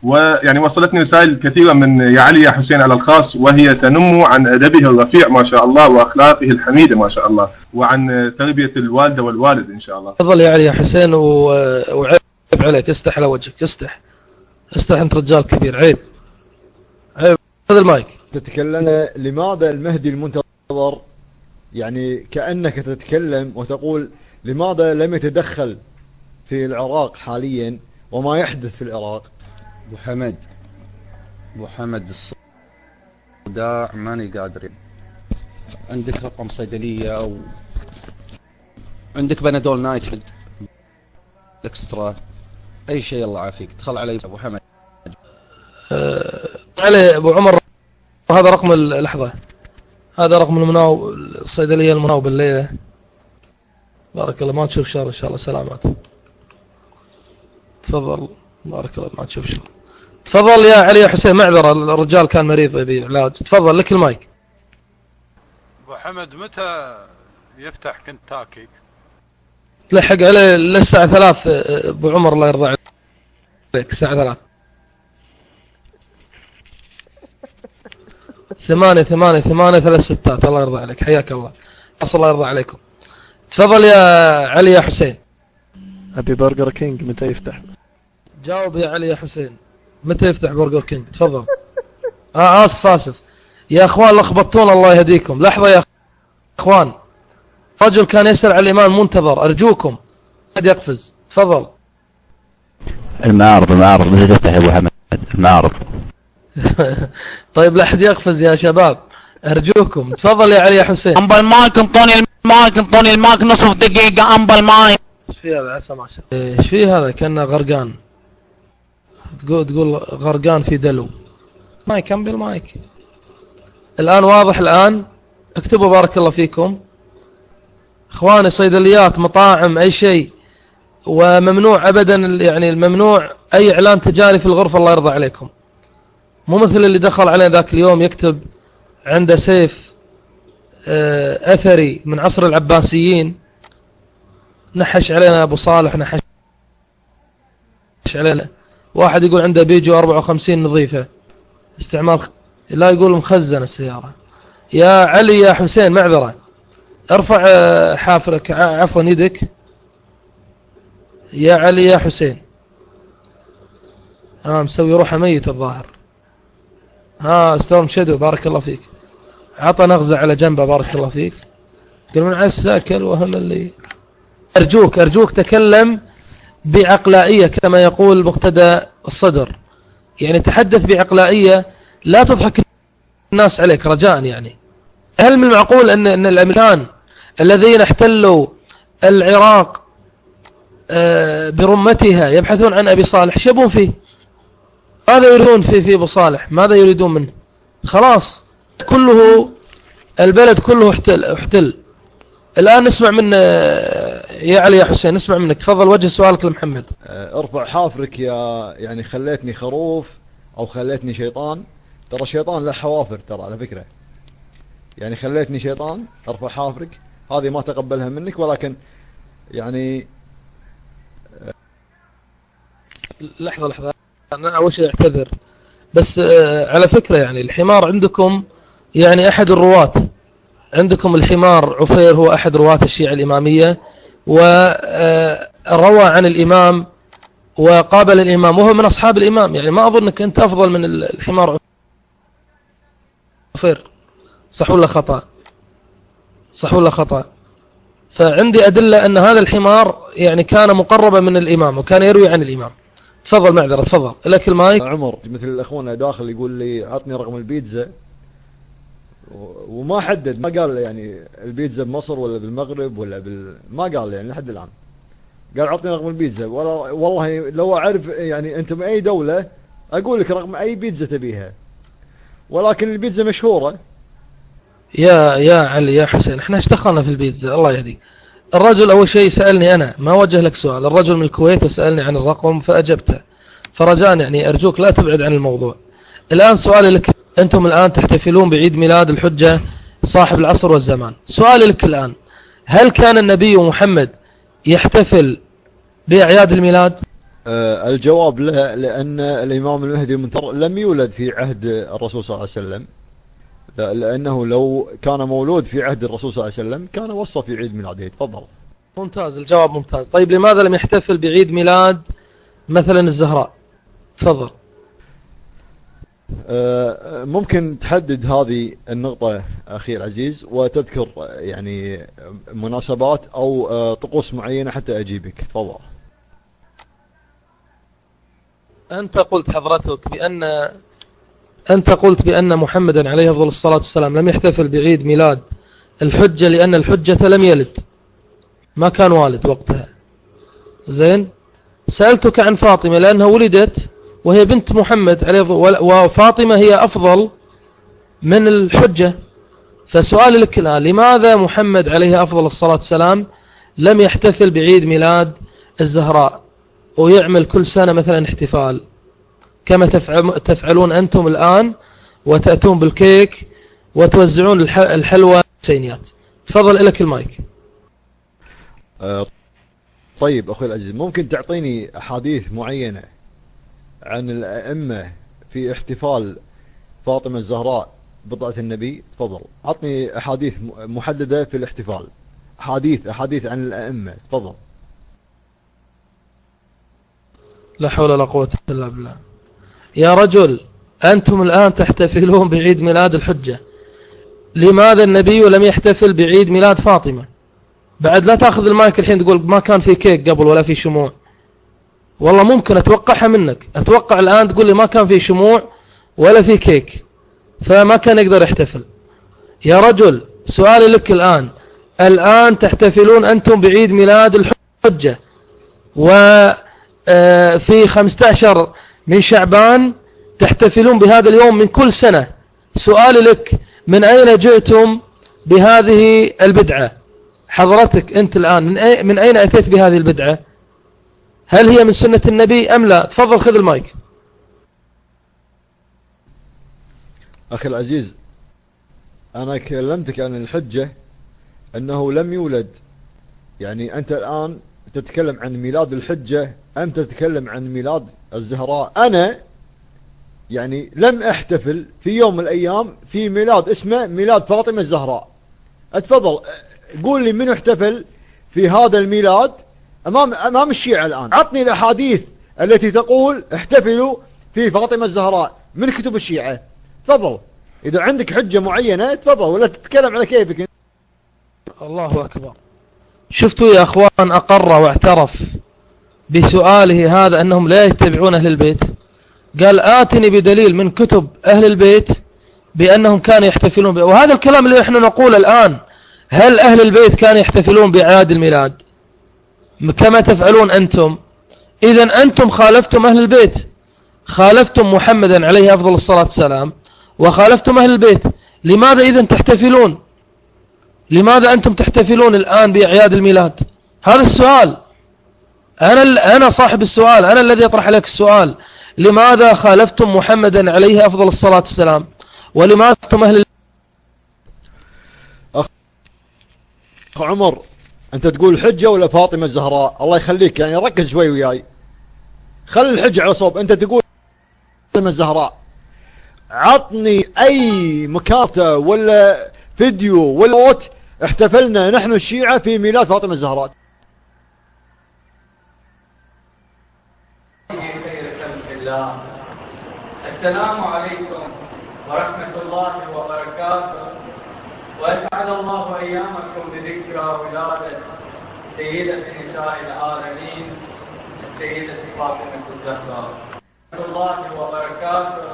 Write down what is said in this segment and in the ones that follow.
ويعني وصلتني رسائل كثيرة من يا علي يا حسين على الخاص، وهي تنم عن أدبه الرفيع ما شاء الله وأخلاقه الحميدة ما شاء الله، وعن تربية الوالدة والوالد إن شاء الله. تفضل يا علي يا حسين، وعيب عليك، استح على وجهك، استح أنت رجال كبير، عيب هذا المايك. تتكلم لماذا المهدي المنتظر، يعني كأنك تتكلم وتقول لماذا لم يتدخل في العراق حاليا وما يحدث في العراق. أبو حمد الصداع ماني قادر. عندك رقم صيدلية أو عندك بنادول نايتريد اكسترا أي شيء الله يعافيك، ادخل علي أبو حمد. علي أبو عمر، هذا رقم اللحظة، هذا رقم الصيدلية المناوبة الليلة. بارك الله، ما تشوف شر إن شاء الله، سلامات. تفضل، بارك الله، ما تشوف شر. تفضل يا علي يا حسين، معذرة الرجال كان مريض يبي علاج. تفضل لك المايك. أبو حمد متى يفتح كنتاكي؟ تلحق عليه للساعة 3 أبو عمر الله يرضى عليك، الساعة 3. 8 3 6. الله يرضى عليك، حياك الله، الله يرضى عليكم. تفضل يا علي يا حسين. أبي برجر كينج متى يفتح؟ جاوب يا علي يا حسين، متى يفتح برجر كينج؟ تفضل. آسف يا أخوان، لخبطتون، الله يهديكم. لحظة يا أخوان، رجل كان يسأل على الإمام منتظر، أرجوكم قد يقفز. تفضل. المعارض متى تفتح يا أبو حمد؟ المعارض. طيب لا أحد يقفز يا شباب أرجوكم. تفضل يا علي يا حسين. أنبا المايك، انطوني المايك نصف دقيقة. أنبا المايك. ايش في هذا عسى ما شاء الله؟ ايش في هذا؟ كأنه غرقان، تقول غرقان في دلو. مايك، أنبي المايك. الآن واضح؟ الآن اكتبوا بارك الله فيكم اخواني. صيدليات، مطاعم، اي شيء، وممنوع ابدا، يعني الممنوع اي اعلان تجاري في الغرفة، الله يرضى عليكم. مو مثل اللي دخل علينا ذاك اليوم يكتب عنده سيف اثري من عصر العباسيين، نحش علينا ابو صالح، نحش علينا. واحد يقول عنده بيجو 54 نظيفة استعمال لا يقول مخزن السيارة. يا علي يا حسين، معذرة، ارفع حافرك، عفوا يدك يا علي يا حسين. مسوي روحه ميت الظاهر. ستورم شادو، بارك الله فيك، عطى نغزة على جنبه، بارك الله فيك. قال من عس أكل وهم اللي. أرجوك تكلم بعقلائية كما يقول مقتدى الصدر، يعني تحدث بعقلائية، لا تضحك الناس عليك رجاء. يعني هل من المعقول أن الأمريكان الذين احتلوا العراق برمتها يبحثون عن أبي صالح؟ شبون فيه؟ ماذا يريدون في أبو صالح؟ ماذا يريدون منه؟ خلاص كله، البلد كله احتل. الآن نسمع من يا علي يا حسين، نسمع منك. تفضل، وجه سؤالك لمحمد. ارفع حافرك يا، يعني خليتني خروف او خليتني شيطان. ترى الشيطان له حوافر ترى على فكرة، يعني خليتني شيطان، ارفع حافرك، هذه ما تقبلها منك. ولكن يعني لحظة أنا أول شيء أعتذر، بس على فكرة يعني الحمار عندكم يعني أحد الرواة، عندكم الحمار عفير هو أحد رواة الشيعة الإمامية، وروى عن الإمام وقابل الإمام وهو من أصحاب الإمام. يعني ما أظنك أنت أفضل من الحمار عفير. صح ولا خطأ؟ فعندي أدلة أن هذا الحمار يعني كان مقربا من الإمام وكان يروي عن الإمام. تفضل، معذرة، تفضل لك المايك. عمر مثل الأخونا داخل يقول لي عطني رقم البيتزا، وما حدد، ما قال يعني البيتزا بمصر ولا بالمغرب ولا ما قال يعني لحد الآن. قال عطني رقم البيتزا، والله لو أعرف يعني أنت من أي دولة أقول لك رقم أي بيتزا تبيها، ولكن البيتزا مشهورة. يا علي يا حسين، احنا اشتغلنا في البيتزا، الله يهديك. الرجل أول شيء سألني، أنا ما وجه لك سؤال، الرجل من الكويت وسألني عن الرقم فأجبته، فرجاء يعني أرجوك لا تبعد عن الموضوع. الآن سؤالي لك، أنتم الآن تحتفلون بعيد ميلاد الحجة صاحب العصر والزمان. سؤالي لك الآن، هل كان النبي محمد يحتفل بأعياد الميلاد؟ الجواب لا، لأن الإمام المهدي المنتظر لم يولد في عهد الرسول صلى الله عليه وسلم، لأنه لو كان مولود في عهد الرسول صلى الله عليه وسلم كان وصى في عيد ميلاده. تفضل. ممتاز، الجواب ممتاز. طيب لماذا لم يحتفل بعيد ميلاد مثلا الزهراء؟ تفضل. ممكن تحدد هذه النقطة أخي العزيز وتذكر يعني مناسبات أو طقوس معينة حتى أجيبك. تفضل. أنت قلت حضرتك بأن محمدا عليه أفضل الصلاة والسلام لم يحتفل بعيد ميلاد الحجة لأن الحجة لم يلد، ما كان والد وقتها. زين، سألتك عن فاطمة لأنها ولدت وهي بنت محمد عليه وفاطمة هي أفضل من الحجة. فسؤالي لك الآن، لماذا محمد عليه أفضل الصلاة والسلام لم يحتفل بعيد ميلاد الزهراء ويعمل كل سنة مثلا احتفال كما تفعلون أنتم الآن، وتأتون بالكيك وتوزعون الحلوى والسينيات؟ تفضل لك المايك. طيب أخي العزيز، ممكن تعطيني أحاديث معينة عن الأئمة في احتفال فاطمة الزهراء بضعة النبي؟ تفضل، عطني أحاديث محددة في الاحتفال، أحاديث عن الأئمة. تفضل. لا حول ولا قوة إلا بالله. يا رجل، أنتم الآن تحتفلون بعيد ميلاد الحجة، لماذا النبي لم يحتفل بعيد ميلاد فاطمة؟ بعد لا تأخذ المايك الحين تقول ما كان في كيك قبل ولا في شموع. والله ممكن أتوقعها منك، أتوقع الآن تقول لي ما كان في شموع ولا في كيك فما كان يقدر يحتفل. يا رجل، سؤالي لك الآن تحتفلون أنتم بعيد ميلاد الحجة، وفي 15 من شعبان تحتفلون بهذا اليوم من كل سنة. سؤالي لك، من أين جئتم بهذه البدعة؟ حضرتك أنت الآن من أين أتيت بهذه البدعة؟ هل هي من سنة النبي أم لا؟ تفضل خذ المايك. أخي العزيز، أنا كلمتك عن الحجة أنه لم يولد، يعني أنت الآن تتكلم عن ميلاد الحجة أم تتكلم عن ميلاد الزهراء؟ أنا يعني لم أحتفل في يوم من الأيام في ميلاد اسمه ميلاد فاطمة الزهراء. أتفضل قول لي من احتفل في هذا الميلاد أمام الشيعة الآن. عطني الأحاديث التي تقول احتفلوا في فاطمة الزهراء من كتب الشيعة. تفضل، إذا عندك حجة معينة تفضل، ولا تتكلم على كيفك. الله أكبر. شفتوا يا أخوان، أقر واعترف بسؤاله هذا أنهم لا يتبعون أهل البيت. قال آتني بدليل من كتب أهل البيت بأنهم كانوا يحتفلون وهذا الكلام اللي احنا نقول الآن، هل أهل البيت كانوا يحتفلون بأعياد الميلاد كما تفعلون أنتم؟ إذن أنتم خالفتم أهل البيت، خالفتم محمدا عليه أفضل الصلاة والسلام وخالفتم أهل البيت. لماذا إذن تحتفلون؟ لماذا أنتم تحتفلون الآن بأعياد الميلاد؟ هذا السؤال. أنا صاحب السؤال، أنا الذي أطرح لك السؤال. لماذا خالفتم محمدا عليه أفضل الصلاة والسلام ولماذا خالفتم أهل البيت؟ أخ عمر، أنت تقول حجة ولا فاطمة الزهراء؟ الله يخليك يعني ركز شوي وياي، خلي الحجة على صوب. أنت تقول فاطمة الزهراء، عطني أي مكافأة ولا فيديو ولا صوت احتفلنا نحن الشيعة في ميلاد فاطمة الزهراء. السلام عليكم ورحمة الله وبركاته، وأسعد الله أيامكم بذكرى ولادة سيدة نساء العالمين السيدة فاطمة الزهراء. ورحمة الله وبركاته،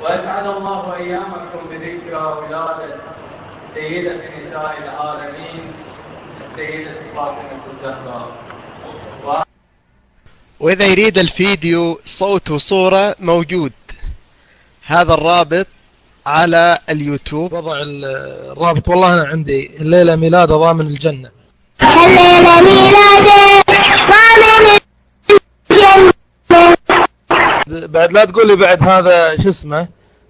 وأسعد الله أيامكم بذكرى ولادة سيدة نساء العالمين السيدة فاطمة الزهراء. وإذا يريد الفيديو صوت وصورة موجود، هذا الرابط على اليوتيوب. وضع الرابط. والله أنا عندي الليلة ميلاد ضامن الجنة. الليلة ميلاد ضامن الجنة. بعد لا تقول لي بعد هذا شو اسمه،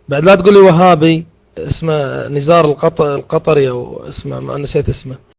بعد لا تقول لي وهابي، اسمه نزار القطري أو اسمه ما نسيت اسمه.